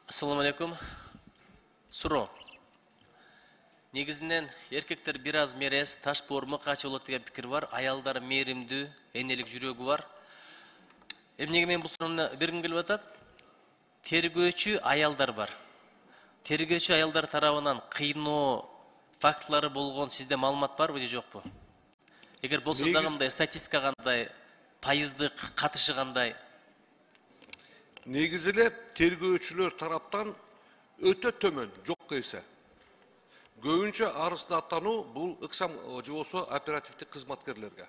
Assalamu alaikum. Суроо. Негизинен эркектер бир аз мерез, таш боор мыкачы болот деген пикир бар. Аялдар мээримдүү, энелик жүрөгү бар. Эмнеге мен бул суроону бергим келип атат? Тергөөчү аялдар бар. Тергөөчү аялдар тарабынан кыйноо фактылары болгон сизде маалымат барбы же жокпу? Эгер болсо дагы мындай статистика кандай, пайыздык катышы кандай? Негизи эле тергөөчүлөр тараптан өтө төмөн, жок эсе. Көбүнчө арыз даттануу бул ыксам же болсо оперативдик кызматкерлерге.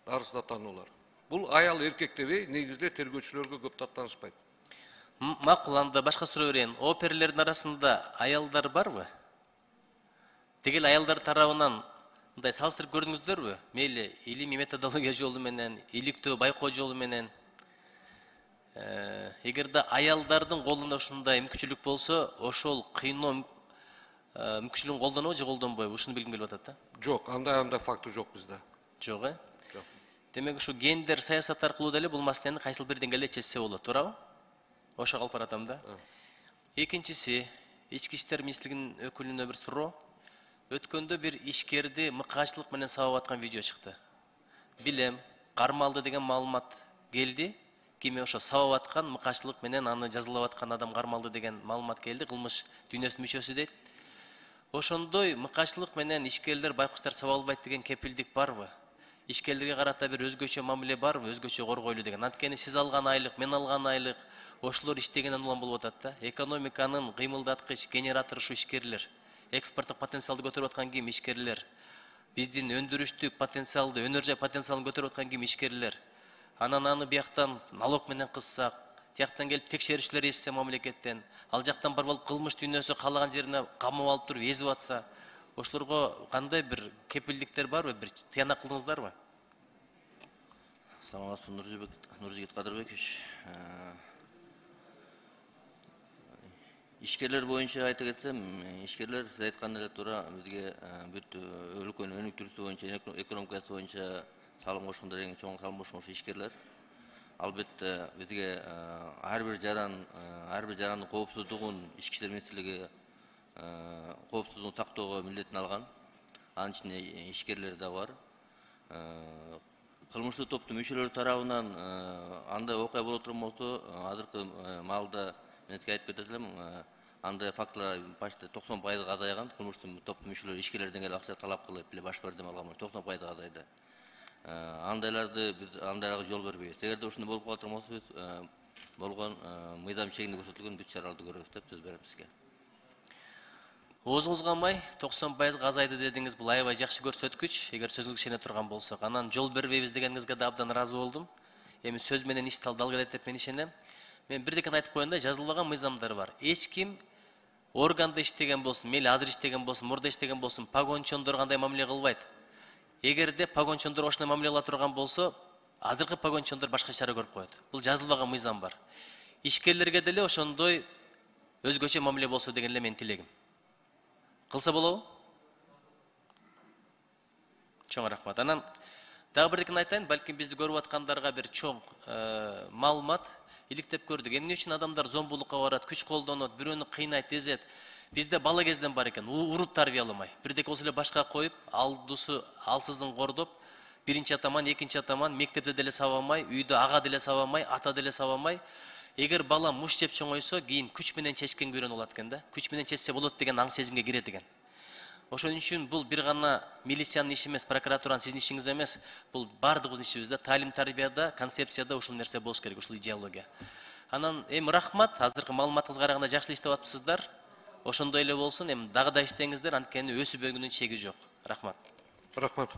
Арыз даттануулар. Бул аял эркек дебей, негизи эле тергөөчүлөргө көп даттанышпайт. Макул, анда башка суроо берейин. Оперлердин арасында аялдар барбы? Дегел аялдар тарабынан мындай салыштырып көрдүңүздөрбү? Мейли илимий методология жолу менен, иликтөө байкоо жолу менен. Эгерде аялдардын колунда ушундай мүмкүнчүлүк болсо, ошол кыйноо мүмкүнчүлүгүн колдонобу же колдонбойбу? Ушуну билгим келип атат да. Жок, андай факты жок бизде. Жок, Жок. Демек ушу гендер саясат аркылуу деле бул маселени кайсыл бир деңгээлде чечсе болот, туурабы? Ошо калып баратам да. Экинчиси, ички иштер министрлигинин өкүлүнө бир суроо. Өткөндө бир ишкерди мыкачылык менен сабап аткан видео чыкты. Билем, кармалды деген маалымат келди. Кими ошо сабап аткан мыкачылык менен аны жазалап аткан адам кармалды деген маалымат келди. Кылмыш дүйнөсүнүн мүчөсү дейт. Ошондой мыкачылык менен ишкерлер байкуштар сабап албайт деген кепилдик барбы? Ишкерлерге карата бир өзгөчө мамиле барбы, өзгөчө коргойлуу деген? Анткени сиз алган айлык, мен алган айлык, ошолор иштегенен улам болуп атат да. Экономиканын кыймылдаткыч генератору ушу ишкерлер. Экспорттук потенциалды көтөрүп аткан ким? Ишкерлер. Биздин өндүрүштүк потенциалды, өнөр жай потенциалын көтөрүп аткан ким? Ишкерлер. Анан аны бияктан налог менен кыссак, тияктан келип текшерүүчүлөр эссе мамлекеттен, ал жактан барып алып кылмыш дүйнөсү каалаган жерине камап алып туруп эзип атса, ошолорго кандай бир кепилдиктер барбы, бир тыянак кылдыңыздарбы? Саламатсызбы, Нуржигит Кадырбекович. Ишкерлер боюнча айта кетсем, ишкерлер сиз айткан эле туура бизге бүт өлкөнүн өнүктүрүүсү боюнча, экономикасы боюнча салым кошкондор эң чоң салым кошкон ишкерлер. Албетте бизге ар бир жарандын коопсуздугун ички иштер министрлиги коопсуздугун сактоого милдетин алган. Анын ичинде ишкерлер да бар. Кылмыштуу топтун мүчөлөрү тарабынан андай окуя боло турган болсо, азыркы маалда мен сизге айтып кетет элем, андай фактылар почти 90% азайган. Кылмыштуу топтун мүчөлөрү ишкерлерден келип акча талап кылып эле башка бирдеме алган 90% азайды. Андайларды биз андайларга жол бербейбиз. Эгерде ушундай болуп калат болсо, биз болгон мыйзам чегинде көрсөтүлгөн бүт чараларды көрөбүз деп сөз берем сизге. Оозуңузга алмай 90% азайды дедиңиз, бул аябай жакшы көрсөткүч. Эгер сөзүңүзгө ишене турган болсок, анан жол бербейбиз дегениңизге да абдан ыраазы болдум. Эми сөз менен иш дал келет деп мен ишенем. Мен бирдекени айтып коеюн да, жазылбаган мыйзамдар бар. Эч ким органда иштеген болсун, мейли азыр иштеген болсун, мурда иштеген болсун, погончондор кандай мамиле кылбайт. Эгерде погончондор ошондой мамиле кыла турган болсо, азыркы погончондор башка чара көрүп коет. Бул жазылбаган мыйзам бар. Ишкерлерге деле ошондой өзгөчө мамиле болсо деген эле менин тилегим. Кылса болобу? Чоң рахмат. Анан дагы бирдекени айтайын, балким бизди көрүп аткандарга бир чоң маалымат иликтеп көрдүк. Эмне үчүн адамдар зомбулукка барат, күч колдонот, бирөөнү кыйнайт, эзет? Бизде бала кезден бар экен, уруп тарбияламай. Бирдеке болсо эле башка коюп, алдусу алсызын кордоп, биринчи атаман, экинчи атаман, мектепте деле сабамай, үйдө ага деле сабамай, ата деле сабамай. Эгер бала муш жеп чоңойсо, кийин күч менен чечкенге үйрөнүп алат экен да. Күч менен чечсе болот деген аң сезимге кирет экен. Ошон үчүн бул бир гана милициянын иши эмес, прокуратуранын сиздин ишиңиз эмес, бул бардыгыбыздын ишибиз да. Талим тарбияда, концепцияда ушул нерсе болуш керек, ушул идеология. Анан эми рахмат, азыркы маалыматыңызга караганда жакшы иштеп атыпсыздар. Ошондой эле болсун, эми дагы да иштеңиздер, анткени өсүп өнгөнүн чеги жок. Рахмат. Рахмат.